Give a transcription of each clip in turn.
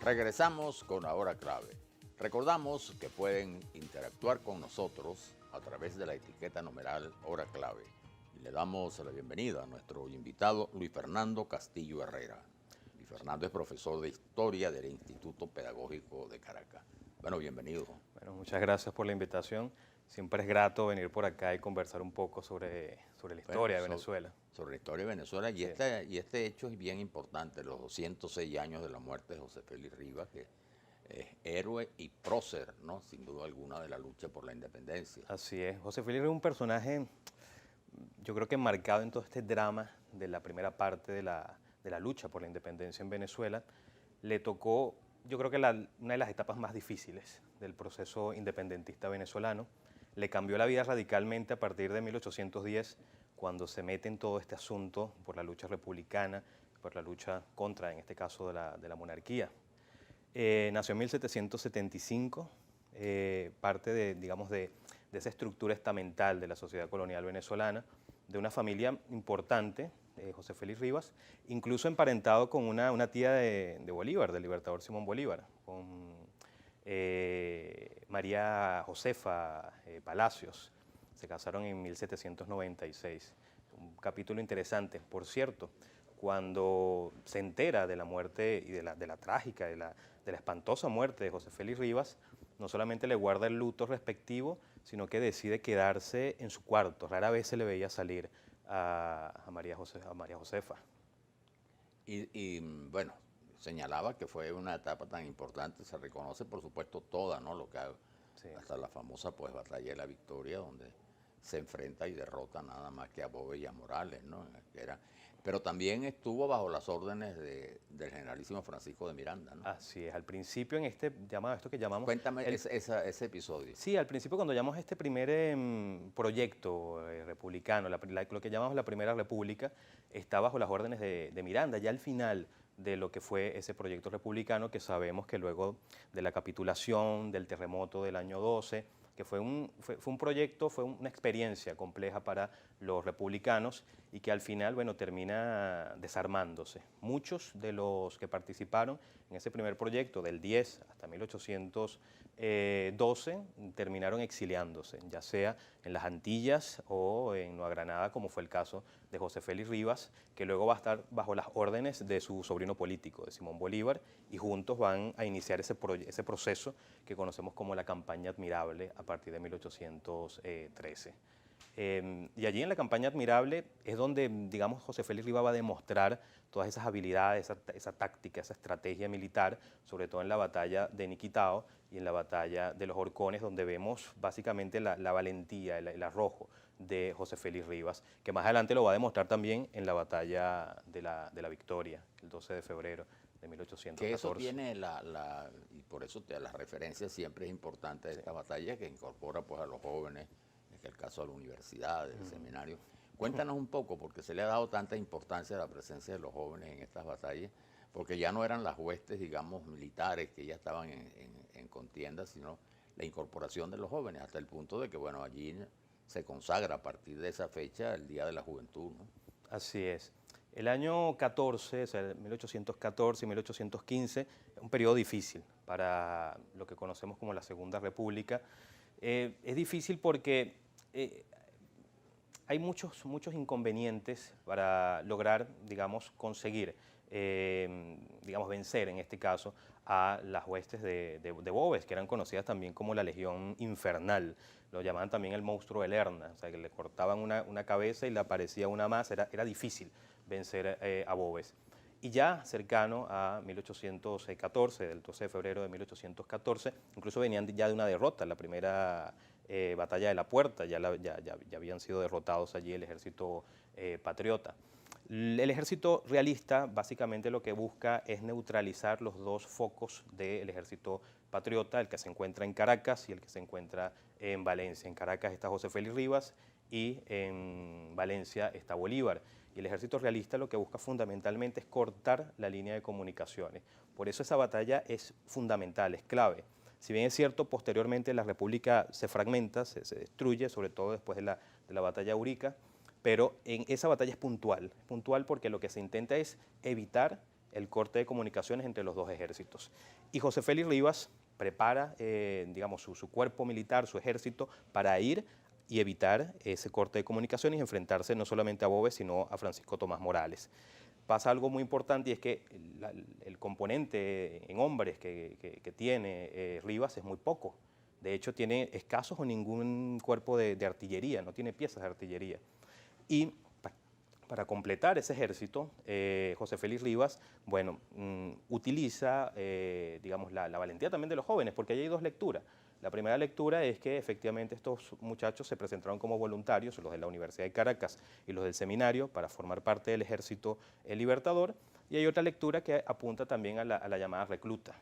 Regresamos con la hora clave. Recordamos que pueden interactuar con nosotros a través de la etiqueta numeral hora clave. Y le damos la bienvenida a nuestro invitado Luis Fernando Castillo Herrera. Luis Fernando es profesor de Historia del Instituto Pedagógico de Caracas. Bueno, bienvenido. Bueno, muchas gracias por la invitación. Siempre es grato venir por acá y conversar un poco sobre la historia de Venezuela. Sobre la historia de Venezuela y, Sí. este hecho es bien importante, los 206 años de la muerte de José Félix Rivas, que es héroe y prócer, ¿no? Sin duda alguna, de la lucha por la independencia. Así es. José Félix es un personaje, yo creo que marcado en todo este drama de la primera parte de la lucha por la independencia en Venezuela. Le tocó, yo creo que una de las etapas más difíciles del proceso independentista venezolano. Le cambió la vida radicalmente a partir de 1810, cuando se mete en todo este asunto por la lucha republicana, por la lucha contra, en este caso, de la monarquía. Nació en 1775, parte de, digamos, de esa estructura estamental de la sociedad colonial venezolana, de una familia importante, José Félix Rivas, incluso emparentado con una tía de Bolívar, del libertador Simón Bolívar, con María Josefa Palacios. Se casaron en 1796. Un capítulo interesante, por cierto, cuando se entera de la muerte y de la trágica, de la espantosa muerte de José Félix Rivas, no solamente le guarda el luto respectivo, sino que decide quedarse en su cuarto. Rara vez se le veía salir a María Josefa. Bueno, señalaba que fue una etapa tan importante, se reconoce por supuesto toda, ¿no? Lo que Sí. hasta la famosa pues batalla de la Victoria, donde se enfrenta y derrota nada más que a Boves y a Morales, ¿no? Pero también estuvo bajo las órdenes del generalísimo Francisco de Miranda, ¿no? Así es, al principio en esto que llamamos... Cuéntame ese episodio. Sí, al principio cuando llamamos este primer proyecto republicano, lo que llamamos la Primera República, está bajo las órdenes de Miranda. Ya al final de lo que fue ese proyecto republicano, que sabemos que luego de la capitulación, del terremoto del año 12, que fue un proyecto, fue una experiencia compleja para los republicanos y que al final, bueno, termina desarmándose. Muchos de los que participaron en ese primer proyecto, del 10 hasta 1812, terminaron exiliándose, ya sea en las Antillas o en Nueva Granada, como fue el caso de José Félix Rivas, que luego va a estar bajo las órdenes de su sobrino político, de Simón Bolívar, y juntos van a iniciar ese proceso que conocemos como la Campaña Admirable a partir de 1813. Y allí en la Campaña Admirable es donde, digamos, José Félix Rivas va a demostrar todas esas habilidades, esa táctica, esa estrategia militar, sobre todo en la batalla de Niquitao y en la batalla de los Horcones, donde vemos básicamente la valentía, el arrojo de José Félix Rivas, que más adelante lo va a demostrar también en la batalla de la Victoria, el 12 de febrero de 1814. Que eso tiene y por eso la referencia siempre es importante de esta batalla, que incorpora pues a los jóvenes, en el caso de la universidad, del seminario. Cuéntanos un poco, porque se le ha dado tanta importancia a la presencia de los jóvenes en estas batallas, porque ya no eran las huestes, digamos, militares que ya estaban en contienda, sino la incorporación de los jóvenes, hasta el punto de que, bueno, allí se consagra a partir de esa fecha el Día de la Juventud, ¿no? Así es. El año 14, o sea, 1814 y 1815, es un periodo difícil para lo que conocemos como la Segunda República. Es difícil porque hay muchos inconvenientes para lograr, digamos, conseguir, digamos, vencer en este caso a las huestes de Boves, que eran conocidas también como la Legión Infernal. Lo llamaban también el monstruo de Lerna, o sea, que le cortaban una cabeza y le aparecía una más. Era difícil vencer a Boves. Y ya cercano a 1814, del 12 de febrero de 1814, incluso venían ya de una derrota, la primera batalla de la Puerta, ya habían sido derrotados allí el ejército patriota. El ejército realista básicamente lo que busca es neutralizar los dos focos del ejército patriota, el que se encuentra en Caracas y el que se encuentra en Valencia. En Caracas está José Félix Rivas y en Valencia está Bolívar. Y el ejército realista lo que busca fundamentalmente es cortar la línea de comunicaciones. Por eso esa batalla es fundamental, es clave. Si bien es cierto, posteriormente la República se fragmenta, se destruye, sobre todo después de la batalla de Urica, pero en esa batalla es puntual porque lo que se intenta es evitar el corte de comunicaciones entre los dos ejércitos. Y José Félix Rivas prepara, digamos, su cuerpo militar, su ejército, para ir y evitar ese corte de comunicaciones y enfrentarse no solamente a Boves, sino a Francisco Tomás Morales. Pasa algo muy importante y es que el componente en hombres que tiene Rivas es muy poco. De hecho, tiene escasos o ningún cuerpo de artillería, no tiene piezas de artillería. Y para completar ese ejército, José Félix Rivas, bueno, utiliza, digamos, la valentía también de los jóvenes, porque ahí hay dos lecturas. La primera lectura es que efectivamente estos muchachos se presentaron como voluntarios, los de la Universidad de Caracas y los del seminario, para formar parte del Ejército Libertador. Y hay otra lectura que apunta también a la llamada recluta.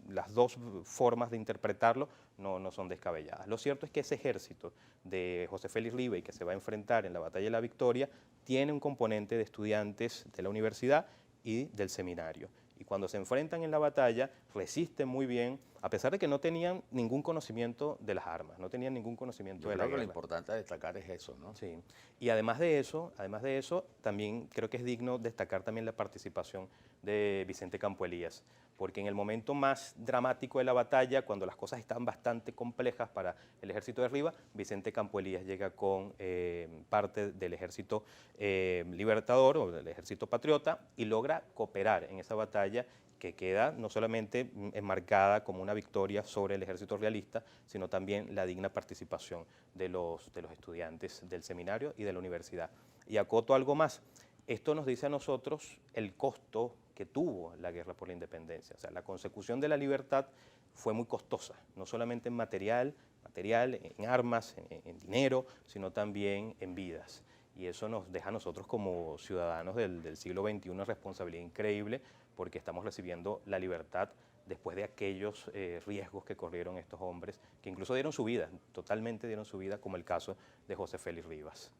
Las dos formas de interpretarlo no son descabelladas. Lo cierto es que ese ejército de José Félix Rivas, que se va a enfrentar en la Batalla de la Victoria, tiene un componente de estudiantes de la universidad y del seminario. Y cuando se enfrentan en la batalla, resisten muy bien, a pesar de que no tenían ningún conocimiento de las armas, no tenían ningún conocimiento de la guerra. Lo importante a destacar es eso, ¿no? Sí. Y además de eso, también creo que es digno destacar también la participación de Vicente Campo Elías, porque en el momento más dramático de la batalla, cuando las cosas están bastante complejas para el ejército de Rivas, Vicente Campo Elías llega con parte del ejército libertador o del ejército patriota y logra cooperar en esa batalla que queda no solamente enmarcada como una victoria sobre el ejército realista, sino también la digna participación de los estudiantes del seminario y de la universidad. Y acoto algo más, esto nos dice a nosotros el costo que tuvo la guerra por la independencia. O sea, la consecución de la libertad fue muy costosa, no solamente en material, en armas, en dinero, sino también en vidas. Y eso nos deja a nosotros como ciudadanos del siglo XXI una responsabilidad increíble, porque estamos recibiendo la libertad después de aquellos riesgos que corrieron estos hombres, que incluso dieron su vida, totalmente dieron su vida, como el caso de José Félix Rivas.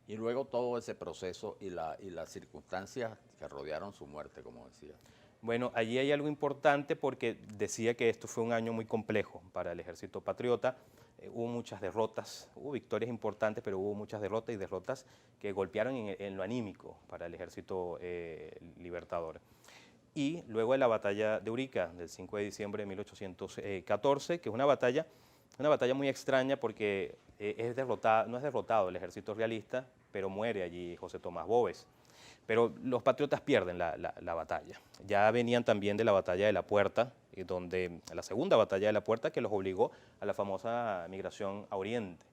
Y luego todo ese proceso y las circunstancias que rodearon su muerte, como decía. Bueno, allí hay algo importante porque decía que esto fue un año muy complejo para el ejército patriota. Hubo muchas derrotas, hubo victorias importantes, pero hubo muchas derrotas y derrotas que golpearon en lo anímico para el ejército libertador. Y luego de la batalla de Urica, del 5 de diciembre de 1814, que es una batalla muy extraña porque no es derrotado el ejército realista, pero muere allí José Tomás Boves. Pero los patriotas pierden la batalla. Ya venían también de la batalla de la Puerta, la segunda batalla de la Puerta, que los obligó a la famosa migración a Oriente.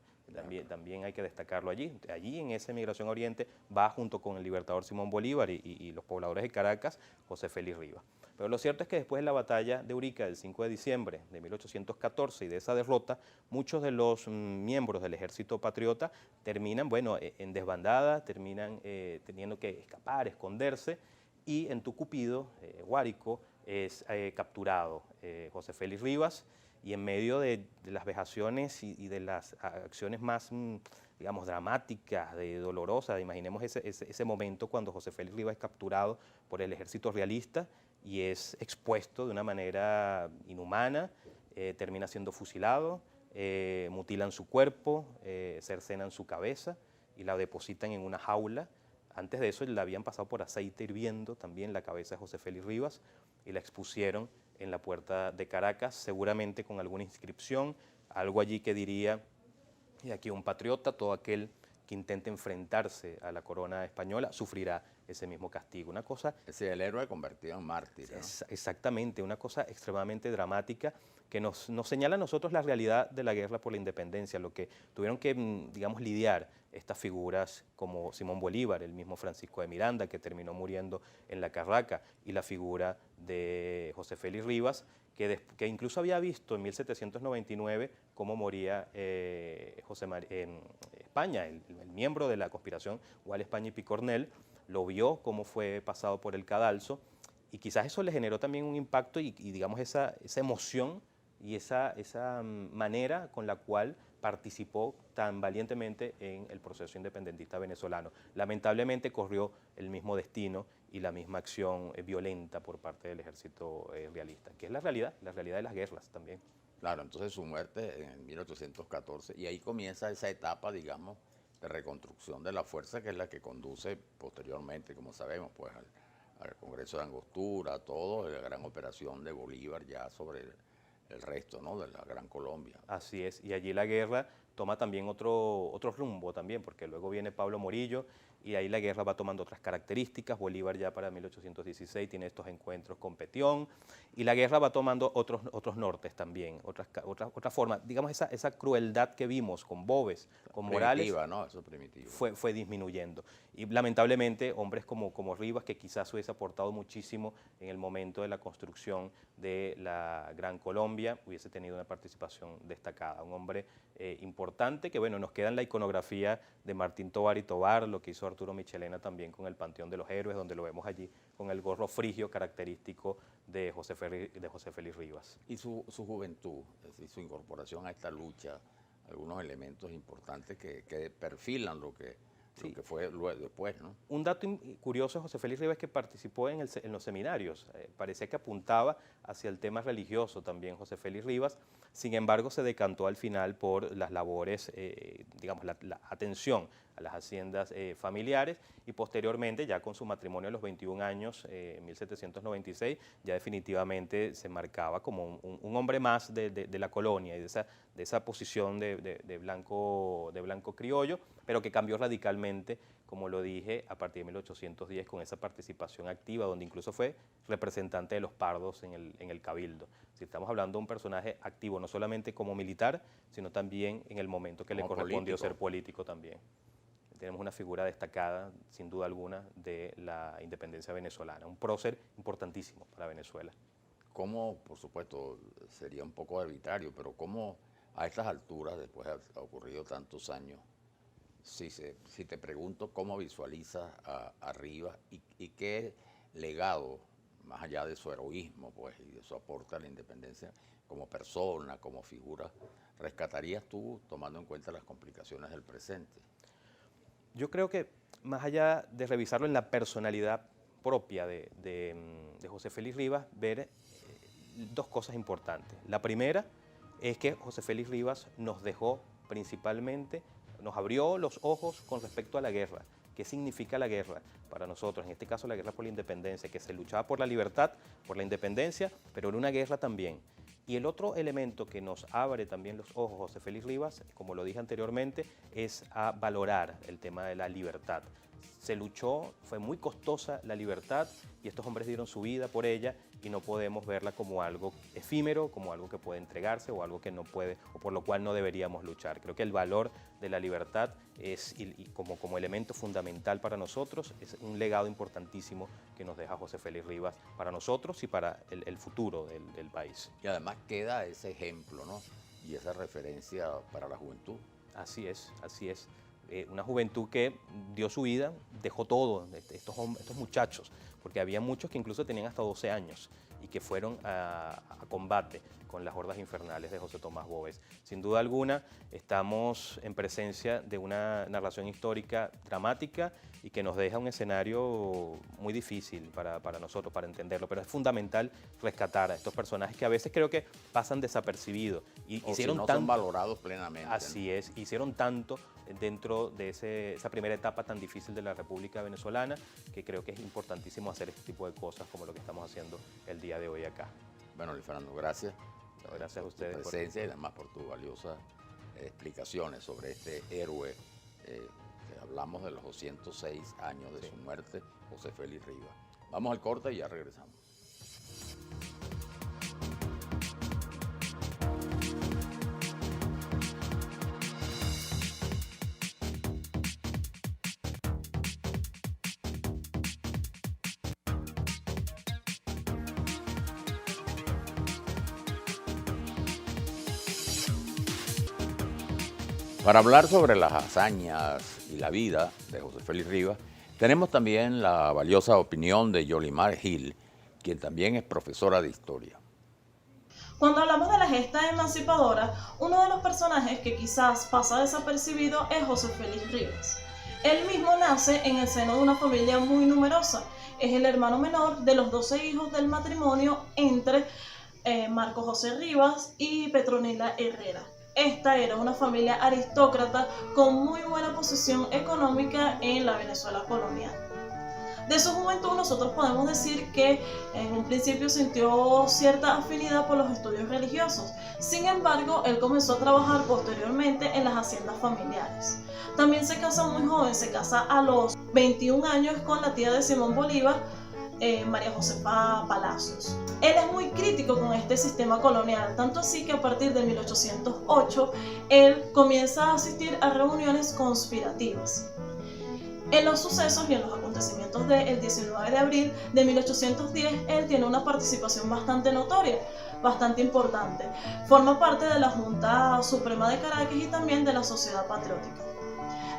También hay que destacarlo allí. Allí en esa migración a Oriente va junto con el libertador Simón Bolívar y los pobladores de Caracas, José Félix Rivas. Pero lo cierto es que después de la batalla de Urica del 5 de diciembre de 1814 y de esa derrota, muchos de los miembros del ejército patriota terminan, bueno, en desbandada, terminan teniendo que escapar, esconderse, y en Tucupido, Guárico, es capturado José Félix Rivas, y en medio de las vejaciones y de las acciones más, digamos, dramáticas, dolorosas, imaginemos ese momento cuando José Félix Rivas es capturado por el ejército realista y es expuesto de una manera inhumana, termina siendo fusilado, mutilan su cuerpo, cercenan su cabeza y la depositan en una jaula. Antes de eso le habían pasado por aceite hirviendo también la cabeza de José Félix Rivas y la expusieron en la puerta de Caracas, seguramente con alguna inscripción, algo allí que diría, y aquí un patriota, todo aquel que intente enfrentarse a la corona española sufrirá ese mismo castigo. Una cosa... Es el héroe convertido en mártir, ¿no? Exactamente, una cosa extremadamente dramática que nos señala a nosotros la realidad de la guerra por la independencia, lo que tuvieron que, digamos, lidiar estas figuras como Simón Bolívar, el mismo Francisco de Miranda, que terminó muriendo en la Carraca, y la figura de José Félix Rivas, que incluso había visto en 1799 cómo moría en España, el miembro de la conspiración Gual España y Picornell, lo vio cómo fue pasado por el cadalso, y quizás eso le generó también un impacto y digamos, esa emoción y esa manera con la cual participó tan valientemente en el proceso independentista venezolano. Lamentablemente corrió el mismo destino y la misma acción violenta por parte del ejército realista, que es la realidad de las guerras también. Claro, entonces su muerte en 1814, y ahí comienza esa etapa, digamos, de reconstrucción de la fuerza, que es la que conduce posteriormente, como sabemos, pues al Congreso de Angostura, todo, la gran operación de Bolívar ya sobre el resto, ¿no?, de la Gran Colombia. Así es, y allí la guerra toma también otro rumbo también, porque luego viene Pablo Morillo y ahí la guerra va tomando otras características. Bolívar ya para 1816 tiene estos encuentros con Petión y la guerra va tomando otros nortes también, otra forma. Digamos, esa crueldad que vimos con Boves, con Morales, Primitiva, ¿no? Eso es primitivo. fue disminuyendo. Y lamentablemente hombres como Rivas, que quizás hubiese aportado muchísimo en el momento de la construcción de la Gran Colombia, hubiese tenido una participación destacada. Un hombre importante que, bueno, nos queda en la iconografía de Martín Tovar y Tovar, lo que hizo Arturo Michelena también con el Panteón de los Héroes, donde lo vemos allí con el gorro frigio característico de José Félix Rivas. Y su juventud, es decir, su incorporación a esta lucha, algunos elementos importantes que perfilan lo que fue luego, después, ¿no? Un dato curioso de José Félix Rivas es que participó en los seminarios. Parecía que apuntaba hacia el tema religioso también José Félix Rivas. Sin embargo, se decantó al final por las labores, digamos, la atención a las haciendas familiares y posteriormente, ya con su matrimonio a los 21 años, en 1796, ya definitivamente se marcaba como un hombre más de la colonia y de esa posición de blanco criollo, pero que cambió radicalmente, como lo dije, a partir de 1810 con esa participación activa, donde incluso fue representante de los pardos en el Cabildo. Si estamos hablando de un personaje activo, no solamente como militar, sino también en el momento que le correspondió ser político también. Tenemos una figura destacada, sin duda alguna, de la independencia venezolana, un prócer importantísimo para Venezuela. ¿Cómo, por supuesto, sería un poco arbitrario, pero cómo a estas alturas, después de haber ocurrido tantos años, si te pregunto cómo visualizas a Rivas y qué legado, más allá de su heroísmo, pues, y de su aporte a la independencia como persona, como figura, rescatarías tú tomando en cuenta las complicaciones del presente? Yo creo que más allá de revisarlo en la personalidad propia de José Félix Rivas, ver dos cosas importantes. La primera es que José Félix Rivas nos dejó principalmente, nos abrió los ojos con respecto a la guerra. ¿Qué significa la guerra para nosotros? En este caso, la guerra por la independencia, que se luchaba por la libertad, por la independencia, pero era una guerra también. Y el otro elemento que nos abre también los ojos José Félix Rivas, como lo dije anteriormente, es a valorar el tema de la libertad. Se luchó, fue muy costosa la libertad y estos hombres dieron su vida por ella y no podemos verla como algo efímero, como algo que puede entregarse o algo que no puede o por lo cual no deberíamos luchar. Creo que el valor de la libertad es, y como elemento fundamental para nosotros, es un legado importantísimo que nos deja José Félix Rivas para nosotros y para el futuro del país. Y además queda ese ejemplo, ¿no? Y esa referencia para la juventud. Así es, así es. Una juventud que dio su vida, dejó todo, estos muchachos, porque había muchos que incluso tenían hasta 12 años y que fueron a combate con las hordas infernales de José Tomás Boves. Sin duda alguna, estamos en presencia de una narración histórica dramática y que nos deja un escenario muy difícil para nosotros, para entenderlo, pero es fundamental rescatar a estos personajes que a veces creo que pasan desapercibidos. Y o hicieron si no tan, son valorados plenamente. Así, ¿no? Es, hicieron tanto dentro de esa primera etapa tan difícil de la República Venezolana, que creo que es importantísimo hacer este tipo de cosas como lo que estamos haciendo el día de hoy acá. Bueno, Luis Fernando, gracias. Gracias a ustedes por tu presencia y además por tus valiosas explicaciones sobre este héroe que hablamos de los 206 años de su muerte, José Félix Rivas. Vamos al corte y ya regresamos. Para hablar sobre las hazañas y la vida de José Félix Rivas, tenemos también la valiosa opinión de Yolimar Gil, quien también es profesora de historia. Cuando hablamos de la gesta emancipadora, uno de los personajes que quizás pasa desapercibido es José Félix Rivas. Él mismo nace en el seno de una familia muy numerosa. Es el hermano menor de los 12 hijos del matrimonio entre Marco José Rivas y Petronila Herrera. Esta era una familia aristócrata con muy buena posición económica en la Venezuela colonial. De su juventud nosotros podemos decir que en un principio sintió cierta afinidad por los estudios religiosos. Sin embargo, él comenzó a trabajar posteriormente en las haciendas familiares. También se casa muy joven, se casa a los 21 años con la tía de Simón Bolívar, María Josefa Palacios. Él es muy crítico con este sistema colonial, tanto así que a partir de 1808 él comienza a asistir a reuniones conspirativas. En los sucesos y en los acontecimientos del 19 de abril de 1810, él tiene una participación bastante notoria, bastante importante. Forma parte de la Junta Suprema de Caracas y también de la Sociedad Patriótica.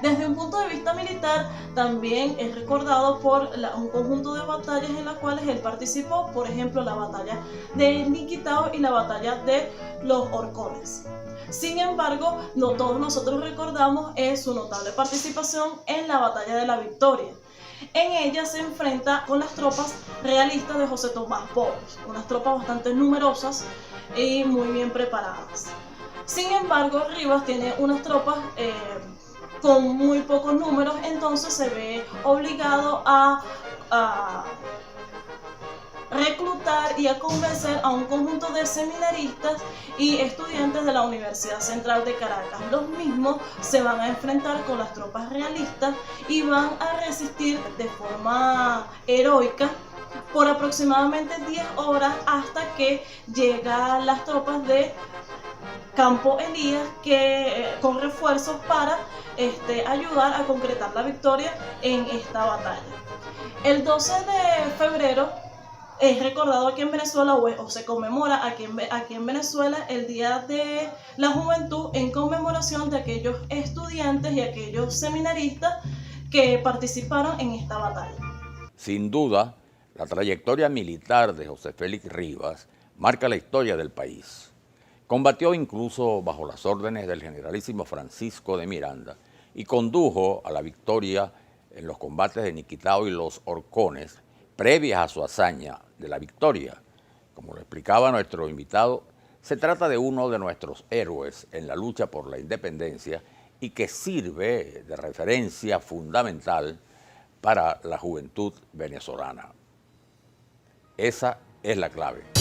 Desde un punto de vista militar, también es recordado por un conjunto de batallas en las cuales él participó, por ejemplo, la batalla de Niquitao y la batalla de los Horcones. Sin embargo, no todos nosotros recordamos su notable participación en la batalla de la Victoria. En ella se enfrenta con las tropas realistas de José Tomás Bobos, unas tropas bastante numerosas y muy bien preparadas. Sin embargo, Rivas tiene unas tropas con muy pocos números, entonces se ve obligado a reclutar y a convencer a un conjunto de seminaristas y estudiantes de la Universidad Central de Caracas. Los mismos se van a enfrentar con las tropas realistas y van a resistir de forma heroica por aproximadamente 10 horas hasta que llegan las tropas de Campo Elías con refuerzos para ayudar a concretar la victoria en esta batalla. El 12 de febrero es recordado aquí en Venezuela o se conmemora aquí en Venezuela el Día de la Juventud en conmemoración de aquellos estudiantes y aquellos seminaristas que participaron en esta batalla. Sin duda, la trayectoria militar de José Félix Rivas marca la historia del país. Combatió incluso bajo las órdenes del generalísimo Francisco de Miranda y condujo a la victoria en los combates de Niquitao y los Horcones, previas a su hazaña de la victoria. Como lo explicaba nuestro invitado, se trata de uno de nuestros héroes en la lucha por la independencia y que sirve de referencia fundamental para la juventud venezolana. Esa es la clave.